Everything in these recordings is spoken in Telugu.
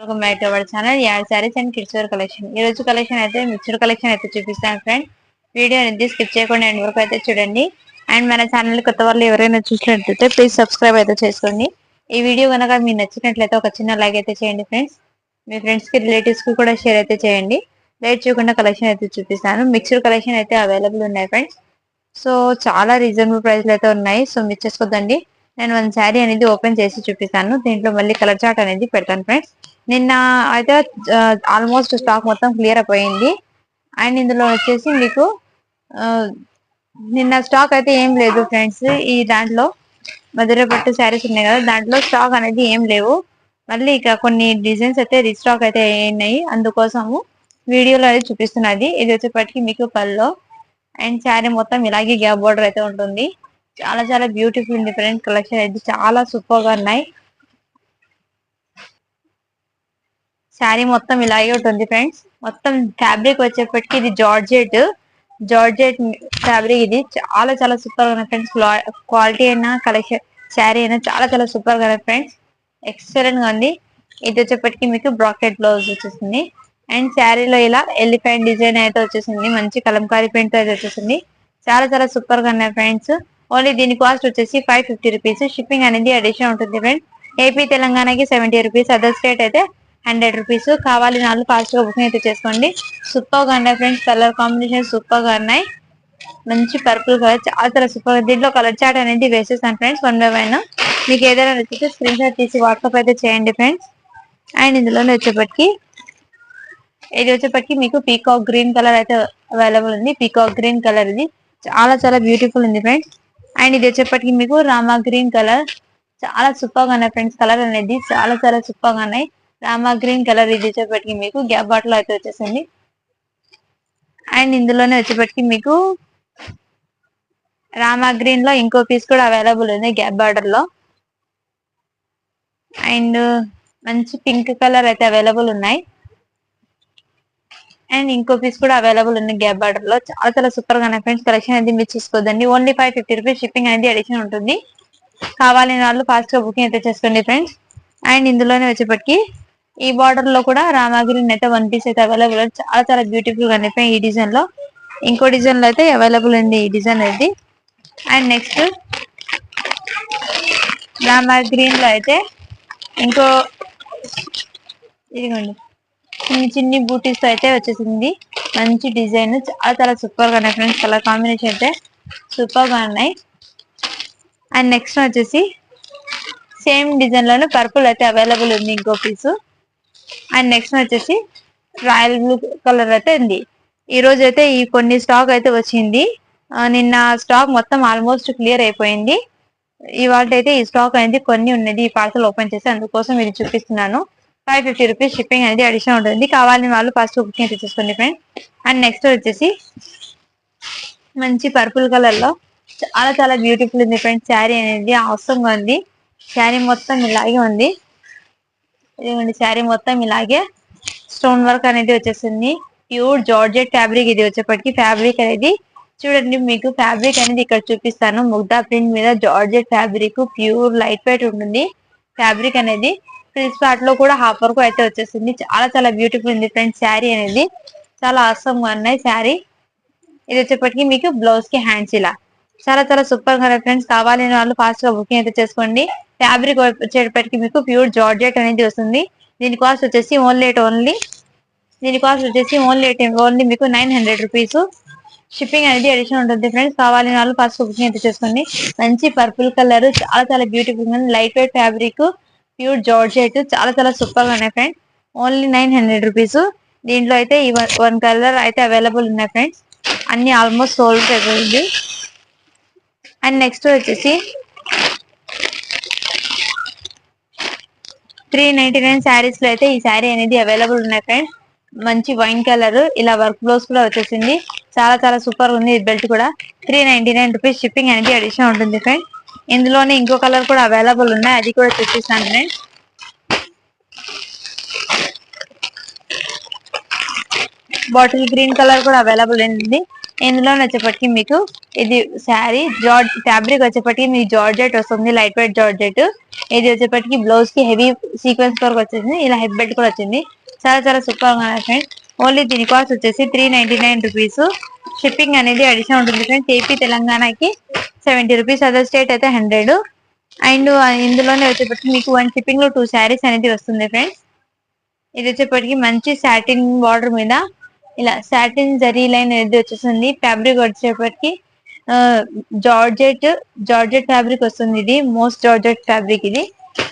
Welcome back to our channel add sarees and kids wear collection. ఈ రోజు కలెక్షన్ అయితే మిక్స్డ్ కలెక్షన్ అయితే చూపిస్తాను ఫ్రెండ్. వీడియో అనేది స్కిప్ చేయకుండా ఎండ్ వరకు అయితే చూడండి. అండ్ మన ఛానల్ కొత్త వాళ్ళు ఎవరైనా చూసినట్లయితే ప్లీజ్ సబ్స్క్రైబ్ అయితే చేసుకోండి. ఈ వీడియో కనుక మీకు నచ్చినట్లయితే ఒక చిన్న లైక్ అయితే చేయండి ఫ్రెండ్స్. మీ ఫ్రెండ్స్ కి రిలేటివ్స్ కి కూడా షేర్ అయితే చేయండి. లేట్ చేయకుండా కలెక్షన్ అయితే చూపిస్తాను. మిక్స్డ్ కలెక్షన్ అయితే అవైలబుల్ ఉన్నాయి ఫ్రెండ్స్. సో చాలా రీజనబుల్ ప్రైస్ అయితే ఉన్నాయి. సో మిస్ చేసుకోద్దండి. నేను వన్ శారీ అనేది ఓపెన్ చేసి చూపిస్తాను. దీంట్లో మళ్ళీ కలర్ చార్ట్ అనేది పెడతాను ఫ్రెండ్స్. నిన్న అయితే ఆల్మోస్ట్ స్టాక్ మొత్తం క్లియర్ అయిపోయింది. అండ్ ఇందులో వచ్చేసి మీకు నిన్న స్టాక్ అయితే ఏం లేదు ఫ్రెండ్స్. ఈ దాంట్లో మధుర పట్టు శారీస్ ఉన్నాయి కదా, దాంట్లో స్టాక్ అనేది ఏం లేవు. మళ్ళీ ఇక కొన్ని డిజైన్స్ అయితే రీస్టాక్ అయితే అయినాయి, అందుకోసము వీడియోలో అయితే చూపిస్తున్నది. ఇది వచ్చేప్పటికి మీకు పల్లో అండ్ శారీ మొత్తం ఇలాగే గ్యాప్ బోర్డర్ అయితే ఉంటుంది. చాలా చాలా బ్యూటిఫుల్ డిఫరెంట్ కలెక్షన్ అయితే చాలా సూపర్ గా ఉన్నాయి. శారీ మొత్తం ఇలాగే ఉంటుంది ఫ్రెండ్స్. మొత్తం ఫ్యాబ్రిక్ వచ్చేప్పటికి ఇది జార్జెట్ ఫ్యాబ్రిక్. ఇది చాలా చాలా సూపర్ గా ఫ్రెండ్స్. క్వాలిటీ అయినా కలెక్షన్ శారీ అయినా చాలా చాలా సూపర్ గా ఫ్రెండ్స్. ఎక్సలెంట్ గా ఉంది. ఇది వచ్చేప్పటికి మీకు బ్రాకెట్ బ్లౌజ్ వచ్చేసింది. అండ్ శారీలో ఇలా ఎలిఫెంట్ డిజైన్ అయితే వచ్చేసింది. మంచి కలంకారీ ప్రింట్ అయితే వచ్చేసింది. చాలా చాలా సూపర్ గా ఉన్నాయి ఫ్రెండ్స్. ఓన్లీ దీని కాస్ట్ వచ్చేసి 550 రూపీస్. షిప్పింగ్ అనేది అడిషన్ ఉంటుంది ఫ్రెండ్స్. ఏపీ తెలంగాణకి 70 రూపీస్, అదర్ స్టేట్ అయితే 100 రూపీస్. కావాలి నాలుగు ఫాస్ట్ గా బుకింగ్ అయితే చేసుకోండి. సూపర్ గా ఉన్నాయి ఫ్రెండ్స్. కలర్ కాంబినేషన్ సూపర్ గా ఉన్నాయి. మంచి పర్పుల్ కలర్ చాలా చాలా సూపర్ గా. దీంట్లో కలర్ చార్ట్ అనేది వేసేసాను ఫ్రెండ్స్. వన్ బై వన్ మీకు ఏదైనా నచ్చితే స్క్రీన్ షాట్ తీసి వాట్సాప్ అయితే చేయండి ఫ్రెండ్స్. అండ్ ఇందులోనే వచ్చేప్పటికి ఇది వచ్చేప్పటికి మీకు పీకాక్ గ్రీన్ కలర్ అయితే అవైలబుల్ ఉంది. పీకాక్ గ్రీన్ కలర్ ఇది చాలా చాలా బ్యూటిఫుల్ ఉంది ఫ్రెండ్స్. అండ్ ఇది వచ్చేప్పటికి మీకు రామా గ్రీన్ కలర్ చాలా సూపర్ గా ఉన్నాయి ఫ్రెండ్స్. కలర్ అనేది చాలా చాలా సూపర్ గా ఉన్నాయి. రామా గ్రీన్ కలర్ ఇది వచ్చేప్పటికి మీకు గ్యాప్ బాటిల్ అయితే వచ్చేసింది. అండ్ ఇందులోనే వచ్చేప్పటికి మీకు రామా గ్రీన్ లో ఇంకో పీస్ కూడా అవైలబుల్ ఉంది గ్యాప్ బార్డర్ లో. అండ్ మంచి పింక్ కలర్ అయితే అవైలబుల్ ఉన్నాయి. అండ్ ఇంకో పీస్ కూడా అవైలబుల్ ఉంది గ్యాప్ బార్డర్ లో. చాలా చాలా సూపర్ గా ఉన్నాయి ఫ్రెండ్స్. కలెక్షన్ అనేది మిస్ చేసుకోవద్దండి. Only 550 rupees. షిప్పింగ్ అనేది అడిషన్ ఉంటుంది. కావాలని వాళ్ళు ఫాస్ట్ గా బుకింగ్ అయితే చేసుకోండి ఫ్రెండ్స్. అండ్ ఇందులోనే వచ్చేప్పటికి ఈ బార్డర్ లో కూడా రామాగ్రీన్ అయితే వన్ పీస్ అయితే అవైలబుల్. చాలా చాలా బ్యూటిఫుల్ గా ఉన్నాయి ఈ డిజైన్ లో. ఇంకో డిజైన్ లో అయితే అవైలబుల్ ఉంది ఈ డిజైన్ అనేది. అండ్ నెక్స్ట్ రామాగ్రీన్ లో అయితే ఇంకో ఇదిగోండి చిన్ని చిన్ని బూటీస్ తో అయితే వచ్చేసింది. మంచి డిజైన్ చాలా చాలా సూపర్ గా ఉన్నాయి ఫ్రెండ్స్. కలర్ కాంబినేషన్ అయితే సూపర్ గా ఉన్నాయి. అండ్ నెక్స్ట్ వచ్చేసి సేమ్ డిజైన్ లోనే పర్పుల్ అయితే అవైలబుల్ ఉంది ఇంకో పీసు. అండ్ నెక్స్ట్ వచ్చేసి రాయల్ బ్లూ కలర్ అయితే ఉంది. ఈ రోజు అయితే ఈ కొన్ని స్టాక్ అయితే వచ్చింది. నిన్న స్టాక్ మొత్తం ఆల్మోస్ట్ క్లియర్ అయిపోయింది. ఇవాళ అయితే ఈ స్టాక్ అనేది కొన్ని ఉన్నది. ఈ పార్సల్ ఓపెన్ చేసి అందుకోసం ఇది చూపిస్తున్నాను. 550 రూపీస్. షిప్పింగ్ అనేది అడిషన్ ఉంటుంది. కావాలని వాళ్ళు ఫస్ట్ బుకింగ్ అయితే చేసుకోండి ఫ్రెండ్. అండ్ నెక్స్ట్ వచ్చేసి మంచి పర్పుల్ కలర్ లో చాలా చాలా బ్యూటిఫుల్ ఉంది ఫ్రెండ్స్. శారీ అనేది అవసరంగా ఉంది. శారీ మొత్తం ఇలాగే ఉంది. ఇదిగోండి శారీ మొత్తం ఇలాగే స్టోన్ వర్క్ అనేది వచ్చేసింది. ప్యూర్ జార్జెట్ ఫ్యాబ్రిక్ ఇది వచ్చేప్పటికి. ఫ్యాబ్రిక్ అనేది చూడండి, మీకు ఫ్యాబ్రిక్ అనేది ఇక్కడ చూపిస్తాను. ముగ్దా ప్రింట్ మీద georgette fabric pure light weight ఉంటుంది. ఫ్యాబ్రిక్ అనేది ఫ్రిల్స్ పార్ట్ లో కూడా హాఫ్ వర్క్ అయితే వచ్చేసింది. చాలా చాలా బ్యూటిఫుల్ ఉంది ఫ్రెండ్స్. శారీ అనేది చాలా అవసరంగా ఉన్నాయి శారీ. ఇది వచ్చేప్పటికి మీకు బ్లౌజ్ కి హ్యాండ్స్ ఇలా చాలా చాలా సూపర్ గా ఫ్రెండ్స్. కావాలని వాళ్ళు ఫాస్ట్ గా బుకింగ్ అయితే చేసుకోండి. ఫ్యాబ్రిక్ వచ్చేటప్పటికి మీకు ప్యూర్ జార్జెట్ అనేది వస్తుంది. దీని కాస్ట్ వచ్చేసి ఓన్లీ మీకు 900 రూపీస్. షిప్పింగ్ అనేది అడిషన్ ఉంటుంది ఫ్రెండ్స్. కావాలని వాళ్ళు ఫాస్ట్ బుకింగ్ అయితే చేసుకోండి. మంచి పర్పుల్ కలర్ చాలా చాలా బ్యూటిఫుల్ గా light weight fabric pure georgette చాలా చాలా సూపర్ గా ఉన్నాయి ఫ్రెండ్స్. Only 900 rupees. దీంట్లో అయితే ఈ వన్ కలర్ అయితే అవైలబుల్ ఉన్నాయి ఫ్రెండ్స్. అన్ని ఆల్మోస్ట్ సోల్డ్ అయిపోయింది. అండ్ నెక్స్ట్ వచ్చేసి 399 శారీస్ లో అయితే ఈ శారీ అనేది అవైలబుల్ ఉన్నాయి ఫ్రెండ్స్. మంచి వైన్ కలర్ ఇలా వర్క్ బ్లౌజ్ కూడా వచ్చేసింది. చాలా చాలా సూపర్ ఉంది. బెల్ట్ కూడా 399 రూపీస్. షిప్పింగ్ అనేది అడిషన్ ఉంటుంది ఫ్రెండ్స్. ఇందులోనే ఇంకో కలర్ కూడా అవైలబుల్ ఉన్నాయి, అది కూడా చూపిస్తాను ఫ్రెండ్స్. బాటిల్ గ్రీన్ కలర్ కూడా అవైలబుల్ ఉంది. ఇందులో వచ్చేప్పటికి మీకు ఇది శారీ ఫ్యాబ్రిక్ వచ్చేప్పటికి మీకు జార్జెట్ వస్తుంది, లైట్ వెయిట్ జార్జెట్. ఇది వచ్చేప్పటికి బ్లౌజ్ కి హెవీ సీక్వెన్స్ వర్క్ వచ్చింది, ఇలా హెడ్ బెల్ట్ కూడా వచ్చింది. చాలా చాలా సూపర్ గా ఉన్నాయి ఫ్రెండ్స్. ఓన్లీ దీని కాస్ట్ వచ్చేసి 399 రూపీస్. షిప్పింగ్ అనేది అడిషన్ ఉంటుంది ఫ్రెండ్స్. ఏపీ తెలంగాణకి 70 రూపీస్, అదర్ స్టేట్ అయితే 100. అండ్ ఇందులోనే వచ్చేప్పటికి మీకు 1 షిప్పింగ్ లో 2 శారీస్ అనేది వస్తుంది ఫ్రెండ్స్. ఇది వచ్చేప్పటికి మంచి సాటిన్ బార్డర్ మీద ఇలా సాటిన్ జరీ లైన్ అనేది వచ్చేసింది. ఫ్యాబ్రిక్ వచ్చేప్పటికి జార్జెట్ ఫ్యాబ్రిక్ వస్తుంది. ఇది మోస్ట్ జార్జెట్ ఫ్యాబ్రిక్ ఇది.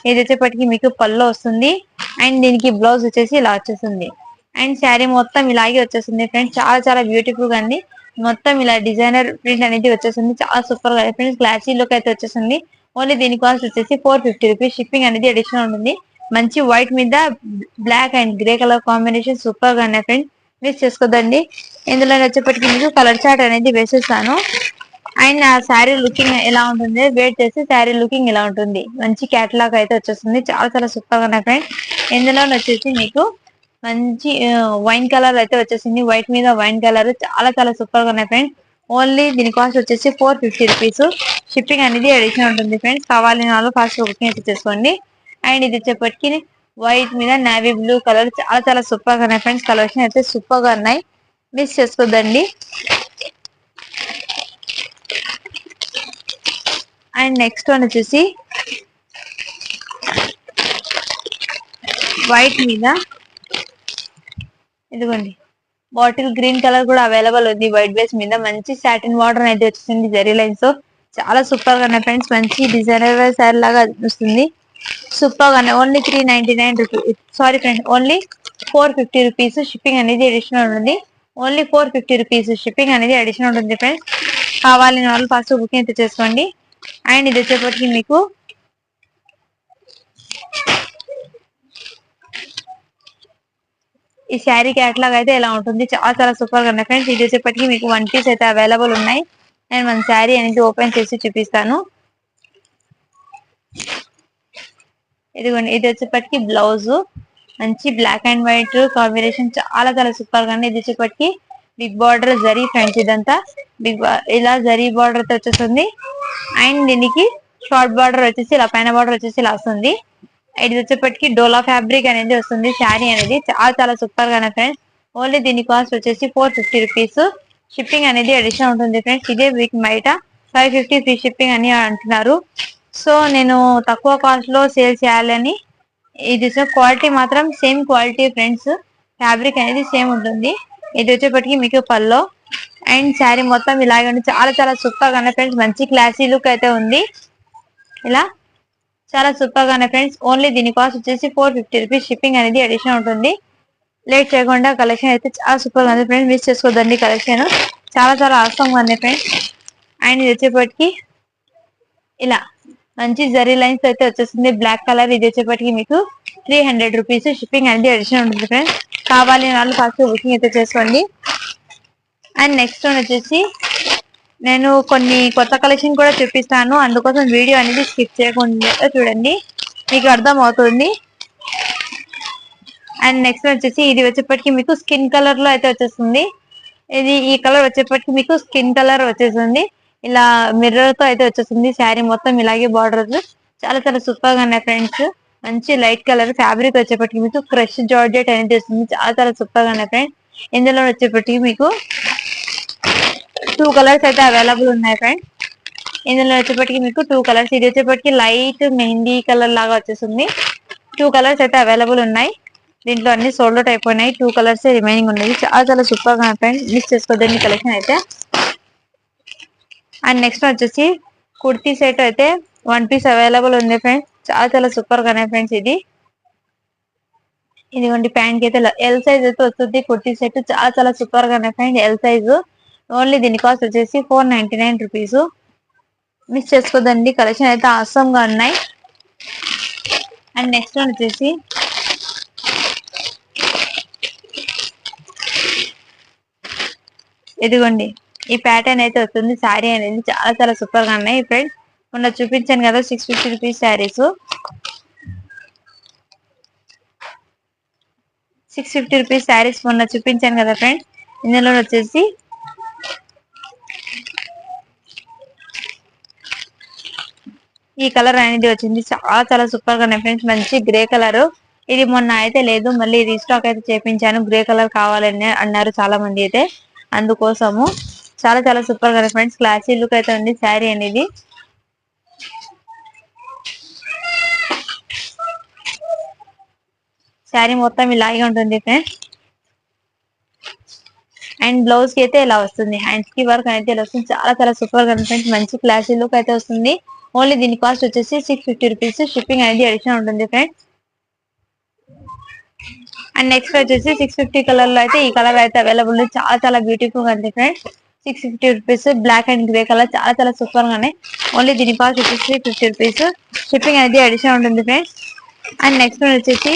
ఇది వచ్చేప్పటికి మీకు పళ్ళు వస్తుంది అండ్ దీనికి బ్లౌజ్ వచ్చేసి ఇలా వచ్చేసింది. అండ్ శారీ మొత్తం ఇలాగే వచ్చేసింది ఫ్రెండ్స్. చాలా చాలా బ్యూటిఫుల్ గా ఉంది. మొత్తం ఇలా డిజైనర్ ప్రింట్ అనేది వచ్చేసింది. చాలా సూపర్ గా ఫ్రెండ్స్. క్లాసీ లుక్ అయితే వచ్చేసింది. ఓన్లీ దీని కాస్ట్ వచ్చేసి 450 రూపీస్. షిప్పింగ్ అనేది అడిషనల్ ఉంటుంది. మంచి వైట్ మీద black and grey colour combination super గా ఉన్నాయి ఫ్రెండ్స్. మిస్ చేసుకోదండి. ఇందులో వచ్చేప్పటికి మీకు కలర్ చార్ట్ అనేది వేసేస్తాను. అండ్ ఆ శారీ లుకింగ్ ఎలా ఉంటుంది వెయిట్ చేసి శారీ లుకింగ్ ఎలా ఉంటుంది. మంచి క్యాటలాగ్ అయితే వచ్చేస్తుంది. చాలా చాలా సూపర్ గా ఉన్నాయి ఫ్రెండ్స్. ఇందులో వచ్చేసి మీకు మంచి వైన్ కలర్ అయితే వచ్చేసింది. వైట్ మీద వైన్ కలర్ చాలా చాలా సూపర్ గా ఉన్నాయి ఫ్రెండ్స్. ఓన్లీ దీని కాస్ట్ వచ్చేసి 450 రూపీస్. షిప్పింగ్ అనేది అడిషనల్ ఉంటుంది ఫ్రెండ్స్. కావాలని వాళ్ళు ఫాస్ట్ బుకింగ్ అయితే చేసుకోండి. అండ్ ఇది వచ్చేప్పటికి వైట్ మీద నావీ బ్లూ కలర్ చాలా చాలా సూపర్ గా ఉన్నాయి ఫ్రెండ్స్. కలెక్షన్ అయితే సూపర్ గా ఉన్నాయి. మిస్ చేసుకోద్దండి. అండ్ నెక్స్ట్ వన్ వచ్చేసి వైట్ మీద ఇదిగోండి బాటిల్ గ్రీన్ కలర్ కూడా అవైలబుల్ ఉంది. వైట్ బేస్ మీద మంచి సాటిన్ వాటర్ అయితే వచ్చేసింది జరీ లైన్స్ తో. చాలా సూపర్ గా ఉన్నాయి ఫ్రెండ్స్. మంచి డిజైనర్ శారీ లాగా వస్తుంది. సూపర్ గానే only 399 rupees. Sorry friends, only 450 rupees. Shipping అనేది అడిషనల్ ఉంటుంది. Only 450 rupees. షిప్పింగ్ అనేది అడిషనల్ ఉంటుంది ఫ్రెండ్స్. కావాలని వాళ్ళు ఫాస్ట్ బుకింగ్ అయితే చేసుకోండి. అండ్ ఇది వచ్చేప్పటికి మీకు ఈ శారీ క్యాట్లాగ్ అయితే ఎలా ఉంటుంది. చాలా చాలా సూపర్ గా ఉన్నాయి ఫ్రెండ్స్. ఇది వచ్చేప్పటికి మీకు 1 పీస్ అయితే అవైలబుల్ ఉన్నాయి. నేను మన శారీ అనేది ఓపెన్ చేసి చూపిస్తాను. ఇదిగోండి, ఇది వచ్చేప్పటికి బ్లౌజ్ మంచి బ్లాక్ అండ్ వైట్ కాంబినేషన్ చాలా చాలా సూపర్ గా ఉంది. ఇది వచ్చేప్పటికి బిగ్ బార్డర్ జరీ ఫ్రెండ్స్. ఇదంతా ఇలా జరీ బార్డర్ తో వచ్చేస్తుంది. అండ్ దీనికి షార్ట్ బార్డర్ వచ్చేసి ఇలా పైన బార్డర్ వచ్చేసి ఇలా వస్తుంది. ఇది వచ్చేప్పటికి డోలా ఫ్యాబ్రిక్ అనేది వస్తుంది. శారీ అనేది చాలా చాలా సూపర్ గా ఫ్రెండ్స్. ఓన్లీ దీని కాస్ట్ వచ్చేసి 450 రూపీస్. షిప్పింగ్ అనేది అడిషనల్ ఉంటుంది ఫ్రెండ్స్. ఇదే వీక్ బయట 550 ఫ్రీ షిప్పింగ్ అని అంటున్నారు. సో నేను తక్కువ కాస్ట్ లో సేల్ చేయాలని ఇది క్వాలిటీ మాత్రం సేమ్ క్వాలిటీ ఫ్రెండ్స్. ఫ్యాబ్రిక్ అనేది సేమ్ ఉంటుంది. ఇది వచ్చేప్పటికి మీకు పల్లో అండ్ శారీ మొత్తం ఇలాగే ఉంది. చాలా చాలా సూపర్ గా ఫ్రెండ్స్. మంచి క్లాసీ లుక్ అయితే ఉంది. ఇలా చాలా సూపర్ గా ఫ్రెండ్స్. ఓన్లీ దీని కాస్ట్ వచ్చేసి 450 రూపీస్. షిప్పింగ్ అనేది అడిషనల్ ఉంటుంది. లేట్ చేయకుండా కలెక్షన్ అయితే చాలా సూపర్ గా ఉంది ఫ్రెండ్స్. మిస్ చేసుకోదండి. కలెక్షన్ చాలా చాలా అవసరం ఉంది ఫ్రెండ్స్. అండ్ ఇది వచ్చేప్పటికి ఇలా మంచి జరీ లైన్స్ అయితే వచ్చేస్తుంది. Black colour. ఇది వచ్చేప్పటికి మీకు 300 రూపీస్. షిప్పింగ్ అనేది అడిషనల్ ఉంటుంది ఫ్రెండ్స్. కావాలి వాళ్ళు ఫాస్ట్ బుకింగ్ అయితే చేసుకోండి. అండ్ నెక్స్ట్ వన్ వచ్చేసి నేను కొన్ని కొత్త కలెక్షన్ కూడా చూపిస్తాను. అందుకోసం వీడియో అనేది స్కిప్ చేయకుండా చూడండి, మీకు అర్థం అవుతుంది. అండ్ నెక్స్ట్ వచ్చేసి ఇది వచ్చేప్పటికి మీకు స్కిన్ కలర్ లో అయితే వచ్చేస్తుంది. ఈ కలర్ వచ్చేప్పటికి మీకు స్కిన్ కలర్ వచ్చేస్తుంది. ఇలా మిర్రర్ తో అయితే వచ్చేస్తుంది. శారీ మొత్తం ఇలాగే బార్డర్ చాలా చాలా సూపర్ గా ఉన్నాయి ఫ్రెండ్స్. మంచి లైట్ కలర్ ఫ్యాబ్రిక్ వచ్చేప్పటికి మీకు క్రష్ జార్జెట్ అనేది వస్తుంది. చాలా చాలా సూపర్ గా ఉన్నాయి ఫ్రెండ్స్. ఇందులో వచ్చేప్పటికి మీకు 2 కలర్స్ అయితే అవైలబుల్ ఉన్నాయి ఫ్రెండ్స్. ఇందులో వచ్చేప్పటికి మీకు 2 కలర్స్. ఇది వచ్చేప్పటికి లైట్ మెహందీ కలర్ లాగా వచ్చేస్తుంది. 2 కలర్స్ అయితే అవైలబుల్ ఉన్నాయి. దీంట్లో అన్ని సోల్డ్ అవుట్ అయిపోయినాయి. 2 కలర్స్ రిమైనింగ్ ఉన్నాయి. చాలా చాలా సూపర్ గా ఫ్రెండ్స్. మిస్ చేసుకోదండి కలెక్షన్ అయితే. అండ్ నెక్స్ట్ వచ్చేసి కుర్తీ సెట్ అయితే 1 పీస్ అవైలబుల్ ఉంది ఫ్రెండ్స్. చాలా చాలా సూపర్ గా ఫ్రెండ్స్. ఇదిగోండి ప్యాంట్ కి అయితే ఎల్ సైజ్ అయితే వస్తుంది. కుర్తీ సెట్ చాలా చాలా సూపర్ గా ఫ్రెండ్స్. L size. ఓన్లీ దీని కాస్ట్ వచ్చేసి 499 రూపీస్. మిస్ చేసుకోదండి. కలెక్షన్ అయితే అవసరం గా ఉన్నాయి. అండ్ నెక్స్ట్ వన్ వచ్చేసి ఇదిగోండి ఈ ప్యాటర్న్ అయితే వస్తుంది. శారీ అనేది చాలా చాలా సూపర్ గా ఉన్నాయి ఫ్రెండ్స్. మొన్న చూపించాను కదా 650 రూపీస్ శారీస్. 650 రూపీస్ శారీస్ మొన్న చూపించాను కదా ఫ్రెండ్స్. ఇందులో వచ్చేసి ఈ కలర్ అనేది వచ్చింది, చాలా చాలా సూపర్ గా ఉన్నాయి ఫ్రెండ్స్. మంచి గ్రే కలర్, ఇది మొన్న అయితే లేదు, మళ్ళీ రీస్టాక్ అయితే చేపించాను. గ్రే కలర్ కావాలని అన్నారు చాలా మంది అయితే, అందుకోసము చాలా చాలా సూపర్ గా ఫ్రెండ్స్. క్లాసీ లుక్ అయితే ఉంది శారీ అనేది. శారీ మొత్తం ఇలాగే ఉంటుంది ఫ్రెండ్స్. అండ్ బ్లౌజ్ కి అయితే ఇలా వస్తుంది, హ్యాండ్స్ కి వర్క్ అయితే ఇలా వస్తుంది. చాలా చాలా సూపర్ గా ఫ్రెండ్స్, మంచి క్లాసీ లుక్ అయితే వస్తుంది. ఓన్లీ దీని కాస్ట్ వచ్చేసి 650 రూపీస్. షిప్పింగ్ అనేది అడిషనల్ ఉంటుంది ఫ్రెండ్స్. అండ్ నెక్స్ట్ వచ్చేసి 650 కలర్ లో అయితే ఈ కలర్ అయితే అవైలబుల్ ఉంది. చాలా చాలా బ్యూటిఫుల్ గా ఉంది friends. 650 rupees, black and grey colour, చాలా చాలా సూపర్ గా ఉన్నాయి. ఓన్లీ దీని కాస్ట్ వచ్చేసి 50 రూపీస్. షిప్పింగ్ అనేది అడిషనల్ ఉంటుంది ఫ్రెండ్స్. అండ్ నెక్స్ట్ వచ్చేసి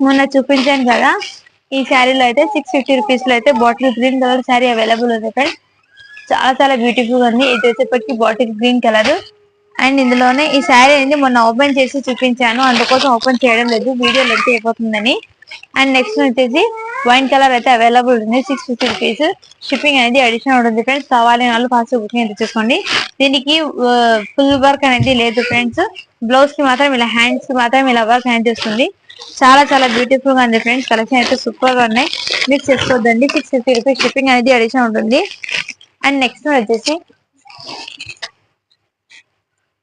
మొన్న చూపించాను కదా, ఈ శారీలో అయితే 650 రూపీస్ లో అయితే bottle green colour sari available ఉంది ఫ్రెండ్స్. చాలా చాలా బ్యూటిఫుల్ గా ఉంది. ఇది వచ్చేప్పటికి బాటిల్ గ్రీన్ కలర్. అండ్ ఇందులోనే ఈ శారీ అనేది మొన్న ఓపెన్ చేసి చూపించాను, అందుకోసం ఓపెన్ చేయడం లేదు, వీడియో లెంత్ అయిపోతుందని. అండ్ నెక్స్ట్ వచ్చేసి వైన్ కలర్ అయితే అవైలబుల్ ఉంది, 650 రూపీస్. షిప్పింగ్ అనేది అడిషనల్ ఉంటుంది ఫ్రెండ్స్. కావాలి వాళ్ళు ఫాస్ట్ బుకింగ్ అయితే చేసుకోండి. దీనికి ఫుల్ వర్క్ అనేది లేదు ఫ్రెండ్స్. బ్లౌజ్ కి మాత్రం ఇలా, హ్యాండ్స్ కి మాత్రం ఇలా వర్క్ అనేది వస్తుంది. చాలా చాలా బ్యూటిఫుల్ గా ఉంది ఫ్రెండ్స్. కలెక్షన్ అయితే సూపర్ గా ఉన్నాయి, మిక్స్ చేసుకోవద్దండి. 650 రూపీస్ షిప్పింగ్ అనేది అడిషనల్ ఉంటుంది. అండ్ నెక్స్ట్ వచ్చేసి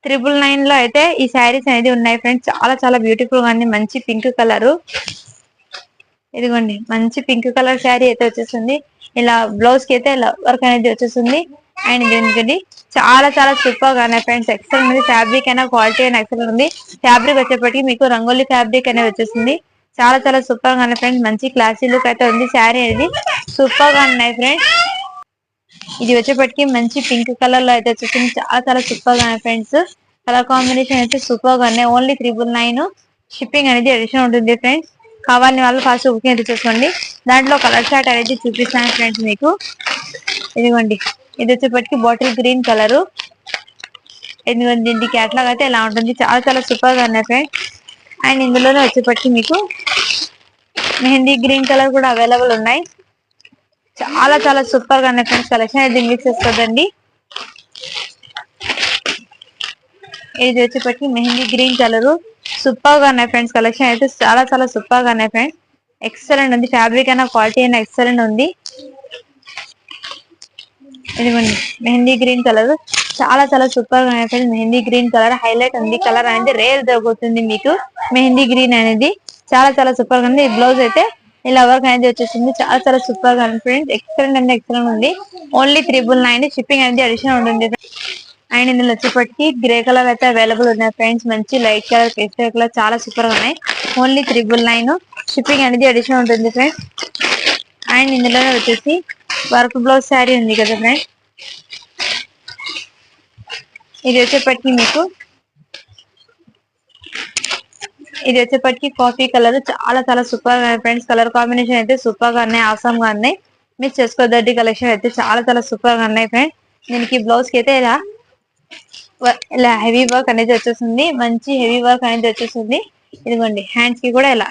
999 లో అయితే ఈ శారీస్ అనేది ఉన్నాయి ఫ్రెండ్స్. చాలా చాలా బ్యూటిఫుల్ గా ఉంది, మంచి పింక్ కలర్. ఇదిగోండి, మంచి పింక్ కలర్ శారీ అయితే వచ్చేస్తుంది. ఇలా బ్లౌజ్ కి అయితే ఇలా వర్క్ అనేది వచ్చేస్తుంది. అండ్ దీనికి చాలా చాలా సూపర్ గా ఉన్నాయి ఫ్రెండ్స్. ఎక్సలెంట్ ఉంది, ఫ్యాబ్రిక్ అయినా క్వాలిటీ అయినా ఎక్సలెంట్ ఉంది. ఫ్యాబ్రిక్ వచ్చేప్పటికి మీకు రంగోలీ ఫ్యాబ్రిక్ అనేది వచ్చేస్తుంది. చాలా చాలా సూపర్ గా ఉన్నాయి ఫ్రెండ్స్. మంచి క్లాసీ లుక్ అయితే ఉంది. శారీ అనేది సూపర్ గా ఉన్నాయి ఫ్రెండ్స్. ఇది వచ్చేప్పటికి మంచి పింక్ కలర్ లో అయితే వచ్చేసింది. చాలా చాలా సూపర్ గా ఉన్నాయి ఫ్రెండ్స్. కలర్ కాంబినేషన్ అయితే సూపర్ గా ఉన్నాయి. ఓన్లీ 999. షిప్పింగ్ అనేది అడిషనల్ ఉంటుంది ఫ్రెండ్స్. కావాలని వాళ్ళు ఫాస్ట్ బుకింగ్ అయితే చేసుకోండి. దాంట్లో కలర్ చార్ట్ అనేది చూపిస్తాను ఫ్రెండ్స్ మీకు. ఇదిగోండి, ఇది వచ్చేప్పటికి బాటిల్ గ్రీన్ కలర్. ఎందుకంటే దీనికి క్యాట్లాగ్ అయితే ఇలా ఉంటుంది. చాలా చాలా సూపర్ గా ఉన్నాయి ఫ్రెండ్స్. అండ్ ఇందులోనే వచ్చేప్పటికి మీకు మెహందీ గ్రీన్ కలర్ కూడా అవైలబుల్ ఉన్నాయి. చాలా చాలా సూపర్ గా ఉన్నాయి ఫ్రెండ్స్. కలెక్షన్ అయితే మిక్స్ చేసుకోదండి. ఇది వచ్చేప్పటికి మెహందీ గ్రీన్ కలర్, సూపర్ గా ఉన్నాయి ఫ్రెండ్స్. కలెక్షన్ అయితే చాలా చాలా సూపర్ గా ఉన్నాయి ఫ్రెండ్స్. ఎక్సలెంట్ ఉంది, ఫ్యాబ్రిక్ అయినా క్వాలిటీ అయినా ఎక్సలెంట్ ఉంది. ఇదిగోండి, మెహందీ గ్రీన్ కలర్, చాలా చాలా సూపర్ గా ఉన్నాయి friends. Mehndi green colour highlight ఉంది. కలర్ అనేది రేర్ దొరుకుతుంది మీకు మెహందీ గ్రీన్ అనేది. చాలా చాలా సూపర్ గా ఉంది. బ్లౌజ్ అయితే ఇలా వర్క్ అనేది వచ్చేసింది. చాలా చాలా సూపర్ గా ఉంది ఫ్రెండ్స్. ఎక్సలెంట్ అంటే ఎక్సలెంట్ ఉంది. ఓన్లీ 999. షిప్పింగ్ అనేది అడిషనల్ ఉంటుంది. అండ్ ఇందులో వచ్చేప్పటికి గ్రే కలర్ అయితే అవైలబుల్ ఉన్నాయి ఫ్రెండ్స్. మంచి లైట్ కలర్, పేస్టల్ కలర్, చాలా సూపర్ గా ఉన్నాయి. ఓన్లీ 999. షిప్పింగ్ అనేది అడిషనల్ ఉంటుంది ఫ్రెండ్స్. అండ్ ఇందులోనే వచ్చేసి వర్క్ బ్లౌజ్ శారీ ఉంది కదా ఫ్రెండ్స్. ఇది వచ్చేప్పటికి మీకు, ఇది వచ్చేప్పటికి కాఫీ కలర్, చాలా చాలా సూపర్ గా ఫ్రెండ్స్. కలర్ కాంబినేషన్ అయితే సూపర్ గా ఉన్నాయి, ఆసమ్ గా ఉన్నాయి. మిస్ చేసుకోవద్దండి. కలెక్షన్ అయితే చాలా చాలా సూపర్ గా ఉన్నాయి ఫ్రెండ్స్. దీనికి బ్లౌజ్ కి అయితే ఇలా హెవీ వర్క్ అనేది వచ్చేస్తుంది. మంచి హెవీ వర్క్ అనేది వచ్చేస్తుంది. ఇదిగోండి, హ్యాండ్స్ కి కూడా ఇలా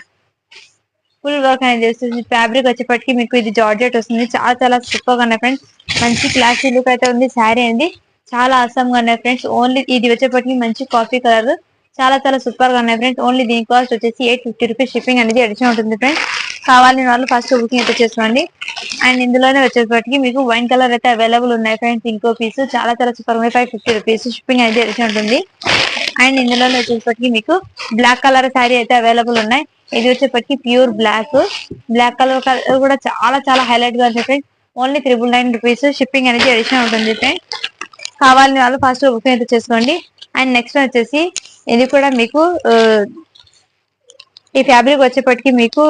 ఫుల్ వర్క్ అనేది వస్తుంది. ఫ్యాబ్రిక్ వచ్చేప్పటికి మీకు ఇది జార్జెట్ వస్తుంది. చాలా చాలా సూపర్ గా ఉన్నాయి ఫ్రెండ్స్. మంచి క్లాసీ లుక్ అయితే ఉంది. శారీ అనేది చాలా ఆసమ్ గా ఉన్నాయి ఫ్రెండ్స్. ఓన్లీ ఇది వచ్చేప్పటికి మంచి కాఫీ కలర్, చాలా చాలా సూపర్ గా ఉన్నాయి ఫ్రెండ్స్. ఓన్లీ దీని కాస్ట్ వచ్చేసి 850 రూపీస్. షిప్పింగ్ అనేది అడిషనల్ ఉంటుంది ఫ్రెండ్స్. కావాలని వాళ్ళు ఫస్ట్ బుకింగ్ అయితే చేసుకోండి. అండ్ ఇందులోనే వచ్చేప్పటికి మీకు వైన్ కలర్ అయితే అవైలబుల్ ఉన్నాయి ఫ్రెండ్స్. ఇంకో పీస్ చాలా చాలా సూపర్ గా 550 రూపీస్. షిప్పింగ్ అనేది అడిషనల్ ఉంటుంది. అండ్ ఇందులోనే వచ్చేప్పటికి మీకు బ్లాక్ కలర్ శారీ అయితే అవైలబుల్ ఉన్నాయి. ఇది వచ్చేప్పటికి ప్యూర్ బ్లాక్, బ్లాక్ కలర్ కూడా చాలా చాలా హైలైట్ గా ఉంది ఫ్రెండ్స్. Only 999 rupees. షిప్పింగ్ అనేది అడిషనల్ ఉంటుంది ఫ్రెండ్స్. కావాలని వాళ్ళు ఫస్ట్ బుకింగ్ అయితే చేసుకోండి. అండ్ నెక్స్ట్ వచ్చేసి ఇది కూడా మీకు ఈ ఫ్యాబ్రిక్ వచ్చేప్పటికి మీకు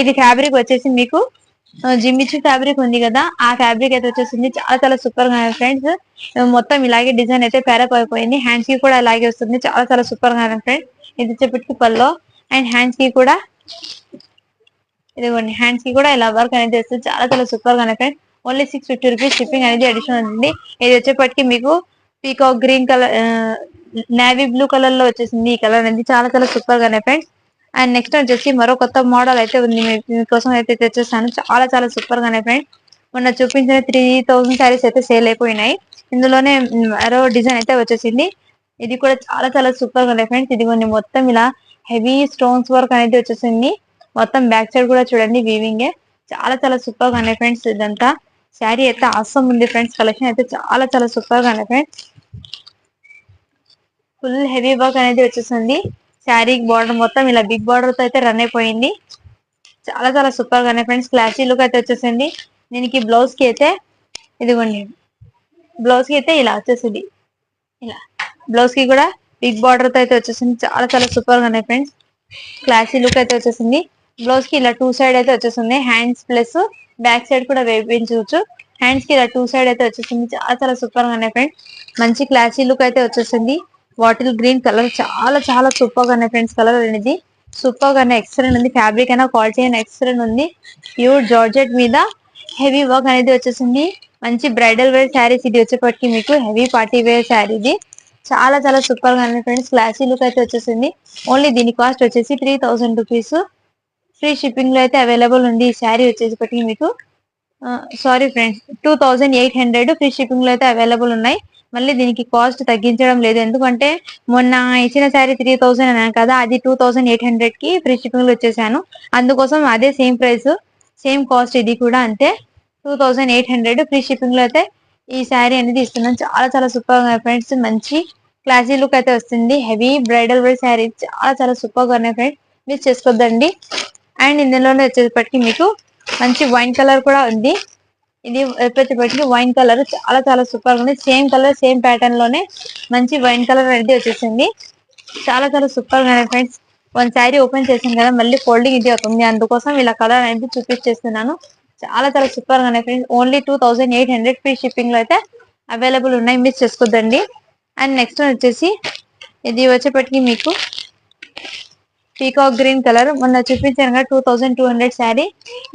ఇది ఫ్యాబ్రిక్ వచ్చేసి మీకు జిమ్మిచ్చు ఫ్యాబ్రిక్ ఉంది కదా, ఆ ఫ్యాబ్రిక్ అయితే వచ్చేసింది. చాలా చాలా సూపర్ గా ఫ్రెండ్స్. మొత్తం ఇలాగే డిజైన్ అయితే ప్యారప్ అయిపోయింది. హ్యాండ్స్ కి కూడా ఇలాగే వస్తుంది. చాలా చాలా సూపర్ గా ఫ్రెండ్స్. ఇది వచ్చేప్పటికి పల్లో. అండ్ హ్యాండ్స్ కి కూడా ఇదిగోండి, హ్యాండ్స్ కి కూడా ఇలా వర్క్ అనేది వస్తుంది. చాలా చాలా సూపర్ గా ఫ్రెండ్స్. Only 650 rupees. షిప్పింగ్ అనేది అడిషనల్ ఉంది. ఇది వచ్చేప్పటికి మీకు peacock green colour, navy blue colour లో వచ్చేసింది. ఈ కలర్ అనేది చాలా చాలా సూపర్ గానే ఫ్రెండ్స్. అండ్ నెక్స్ట్ వచ్చేసి మరో కొత్త మోడల్ అయితే ఉంది, మీకోసం అయితే తెచ్చేస్తాను. చాలా చాలా సూపర్ గానే ఫ్రెండ్స్. మొన్న చూపించిన 3000 శారీస్ అయితే సేల్ అయిపోయినాయి. ఇందులోనే మరో డిజైన్ అయితే వచ్చేసింది. ఇది కూడా చాలా చాలా సూపర్ గా ఉన్నాయి ఫ్రెండ్స్. ఇదిగోండి మొత్తం ఇలా హెవీ స్టోన్స్ వర్క్ అనేది వచ్చేసింది. మొత్తం బ్యాక్ సైడ్ కూడా చూడండి వీవింగ్ చాలా చాలా సూపర్ గా ఉన్నాయి ఫ్రెండ్స్. ఇదంతా శారీ అయితే అవసరం ఉంది ఫ్రెండ్స్. కలెక్షన్ అయితే చాలా చాలా సూపర్ గా ఉన్నాయి ఫ్రెండ్స్. ఫుల్ హెవీ వర్క్ అనేది వచ్చేసింది. శారీ బార్డర్ మొత్తం ఇలా బిగ్ బార్డర్ తో అయితే రన్ అయిపోయింది. చాలా చాలా సూపర్ గా ఉన్నాయి ఫ్రెండ్స్. క్లాసీ లుక్ అయితే వచ్చేసింది. దీనికి బ్లౌజ్ కి అయితే ఇదిగోండి బ్లౌజ్ కి అయితే ఇలా వచ్చేసింది. ఇలా బ్లౌజ్ కి కూడా బిగ్ బార్డర్ తో అయితే వచ్చేసింది. చాలా చాలా సూపర్ గా ఉన్నాయి ఫ్రెండ్స్. క్లాసీ లుక్ అయితే వచ్చేసింది. బ్లౌజ్ కి ఇలా 2 సైడ్ అయితే వచ్చేసింది. హ్యాండ్స్ ప్లస్ బ్యాక్ సైడ్ కూడా వేయించవచ్చు. హ్యాండ్స్ కి ఇలా 2 సైడ్ అయితే వచ్చేసింది. చాలా చాలా సూపర్ గా ఉన్నాయి ఫ్రెండ్స్. మంచి క్లాసీ లుక్ అయితే వచ్చేసింది. బాటిల్ గ్రీన్ కలర్ చాలా చాలా సూపర్ గా ఉన్నాయి ఫ్రెండ్స్. కలర్ అనేది సూపర్ గా ఎక్సలెంట్ ఉంది. ఫ్యాబ్రిక్ అయినా క్వాలిటీ అయినా ఎక్సలెంట్ ఉంది. ప్యూర్ జార్జెట్ మీద హెవీ వర్క్ అనేది వచ్చేసింది. మంచి బ్రైడల్ వేర్ శారీస్ ఇది వచ్చేప్పటికి మీకు హెవీ పార్టీ వేర్ శారీ ఇది చాలా చాలా సూపర్ గా ఉంది ఫ్రెండ్స్. క్లాసీ లుక్ అయితే వచ్చేసింది. ఓన్లీ దీని కాస్ట్ వచ్చేసి 3000 రూపీస్. ఫ్రీ షిప్పింగ్ లో అయితే అవైలబుల్ ఉంది. ఈ శారీ వచ్చేప్పటికి మీకు సారీ ఫ్రెండ్స్ 2800 ఫ్రీ షిప్పింగ్ లో అయితే అవైలబుల్ ఉన్నాయి. మళ్ళీ దీనికి కాస్ట్ తగ్గించడం లేదు. ఎందుకంటే మొన్న ఇచ్చిన శారీ 3000 అన్నాను కదా, అది 2800 కి ఫ్రీ షిప్పింగ్ లో వచ్చేసాను. అందుకోసం అదే సేమ్ ప్రైస్ సేమ్ కాస్ట్ ఇది కూడా అంతే 2800 ఫ్రీ షిప్పింగ్ లో అయితే ఈ శారీ అనేది ఇస్తున్నాం. చాలా చాలా సూపర్ గా ఫ్రెండ్స్. మంచి క్లాసీ లుక్ అయితే వస్తుంది. హెవీ బ్రైడల్ వేర్ శారీ చాలా చాలా సూపర్ గా ఉన్నాయి ఫ్రెండ్స్. మిస్ చేసుకోవద్దండి. అండ్ ఇందులోనే వచ్చేటప్పటికి మీకు మంచి వైన్ కలర్ కూడా ఉంది. ఇది వచ్చేటప్పటికి వైన్ కలర్ చాలా చాలా సూపర్ గా ఉంది. సేమ్ కలర్ సేమ్ ప్యాటర్న్ లోనే మంచి వైన్ కలర్ అనేది వచ్చేసింది. చాలా చాలా సూపర్ గా ఉన్నాయి ఫ్రెండ్స్. వన్ శారీ ఓపెన్ చేసాను కదా, మళ్ళీ ఫోల్డింగ్ ఇది అవుతుంది. అందుకోసం ఇలా కలర్ అనేది చూపించేస్తున్నాను. చాలా చాలా సూపర్ గా ఉన్నాయి ఫ్రెండ్స్. ఓన్లీ 2800 ఫ్రీ షిప్పింగ్ లో అయితే అవైలబుల్ ఉన్నాయి. మిస్ చేసుకోద్దండి. అండ్ నెక్స్ట్ వచ్చేసి ఇది వచ్చేప్పటికి మీకు పీకాక్ గ్రీన్ కలర్ మొన్న చూపించాను కదా 2200 శారీ.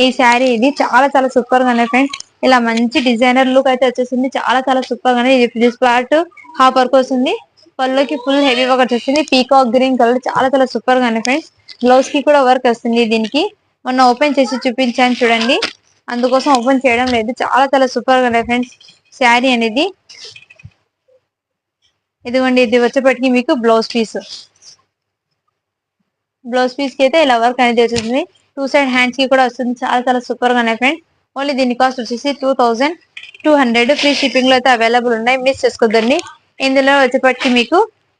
ఈ శారీ ఇది చాలా చాలా సూపర్ గా ఉన్నాయి ఫ్రెండ్స్. ఇలా మంచి డిజైనర్ లుక్ అయితే వచ్చేసింది. చాలా చాలా సూపర్ గా ఇది ఫ్లాట్ హాఫ్ వర్క్ వస్తుంది. పళ్ళుకి ఫుల్ హెవీ వర్క్ వచ్చేసింది. పీకాక్ గ్రీన్ కలర్ చాలా చాలా సూపర్ గా ఉన్నాయి ఫ్రెండ్స్. బ్లౌజ్ కి కూడా వర్క్ వస్తుంది. దీనికి మొన్న ఓపెన్ చేసి చూపించాను చూడండి, అందుకోసం ఓపెన్ చేయడం లేదు. చాలా చాలా సూపర్ గా ఉన్నాయి ఫ్రెండ్స్. శారీ అనేది ఇదిగోండి. ఇది వచ్చేప్పటికి మీకు బ్లౌజ్ పీస్ కి అయితే ఇలా వర్క్ అనేది వచ్చేసింది. 2 సైడ్ హ్యాండ్స్ కి కూడా వస్తుంది. చాలా చాలా సూపర్ గా ఉన్నాయి ఫ్రెండ్స్. ఓన్లీ దీని కాస్ట్ వచ్చేసి 2200 ఫ్రీ షిప్పింగ్ లో అయితే అవైలబుల్ ఉన్నాయి. మిస్ చేసుకోద్దండి. ఇందులో వచ్చేప్పటికి మీకు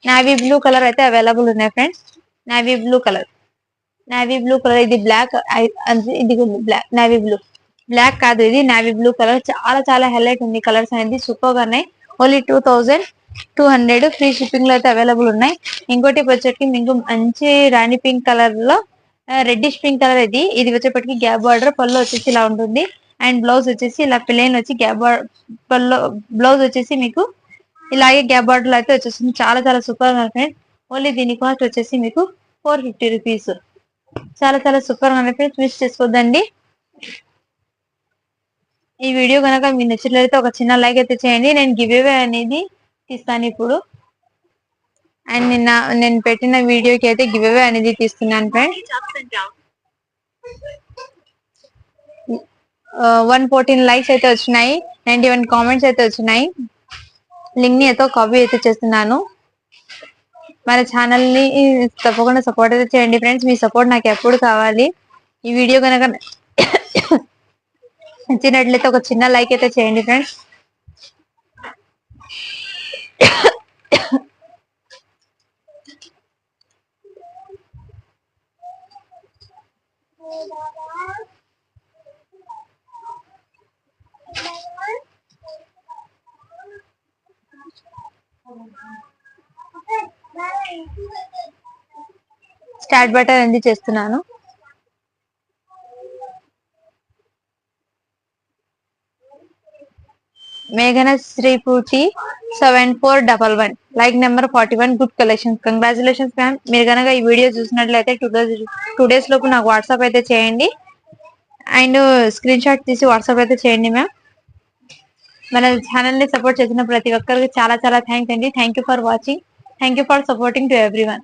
నావీ బ్లూ కలర్ అయితే అవైలబుల్ ఉన్నాయి ఫ్రెండ్స్. నావీ బ్లూ కలర్ ఇది బ్లాక్, ఇది బ్లాక్ నావీ బ్లూ, బ్లాక్ కాదు ఇది నావీ బ్లూ కలర్. చాలా చాలా హైలైట్ ఉంది. కలర్స్ అనేది సూపర్ గా ఉన్నాయి. ఓన్లీ 2200 ఫ్రీ షిప్పింగ్ లో అయితే అవైలబుల్ ఉన్నాయి. ఇంకోటి వచ్చేటికి మీకు మంచి రాణి పింక్ కలర్ లో రెడ్డిష్ పింక్ కలర్ ఇది వచ్చేప్పటికి గ్యాప్ బార్డర్. పళ్ళు వచ్చేసి ఇలా ఉంటుంది. అండ్ బ్లౌజ్ వచ్చేసి ఇలా ప్లెయిన్ వచ్చి గ్యాప్ పళ్ళు బ్లౌజ్ వచ్చేసి మీకు ఇలాగే గ్యాప్ బార్డర్ అయితే వచ్చేసింది. చాలా చాలా సూపర్ గా ఫ్రెండ్స్. ఓన్లీ దీని కాస్ట్ వచ్చేసి మీకు 450 రూపీస్. చాలా చాలా సూపర్ గా ఫ్రెండ్స్. మిస్ చేసుకోవద్దండి. ఈ వీడియో కనుక మీకు నచ్చినట్లయితే ఒక చిన్న లైక్ అయితే చేయండి. నేను గివ్ అవే అనేది తీస్తాను ఇప్పుడు. అండ్ నేను పెట్టిన వీడియోకి అయితే గివ్ అవే అనేది తీస్తున్నాను ఫ్రెండ్స్. 114 లైక్స్ అయితే వచ్చినాయి. 91 కామెంట్స్ అయితే వచ్చినాయి. లింక్ ని అయితే కాపీ అయితే చేస్తున్నాను. మన ఛానల్ ని తప్పకుండా సపోర్ట్ అయితే చేయండి ఫ్రెండ్స్. మీ సపోర్ట్ నాకు ఎప్పుడు కావాలి. ఈ వీడియో కనుక నచ్చినట్లయితే ఒక చిన్న లైక్ అయితే చేయండి ఫ్రెండ్స్. స్టార్ట్ బటన్ ఎందుకు చేస్తున్నాను. మేఘన శ్రీపూటి 7411 like number 41 good collection. Congratulations ma'am. మీరు కనుక ఈ వీడియో చూసినట్లయితే 2 days లోపు నాకు వాట్సాప్ అయితే చేయండి. అండ్ స్క్రీన్ షాట్ తీసి వాట్సాప్ అయితే చేయండి మ్యామ్. మన ఛానల్ ని సపోర్ట్ చేసిన ప్రతి ఒక్కరికి చాలా చాలా థ్యాంక్స్ అండి. Thank you for watching. Thank you for supporting to everyone.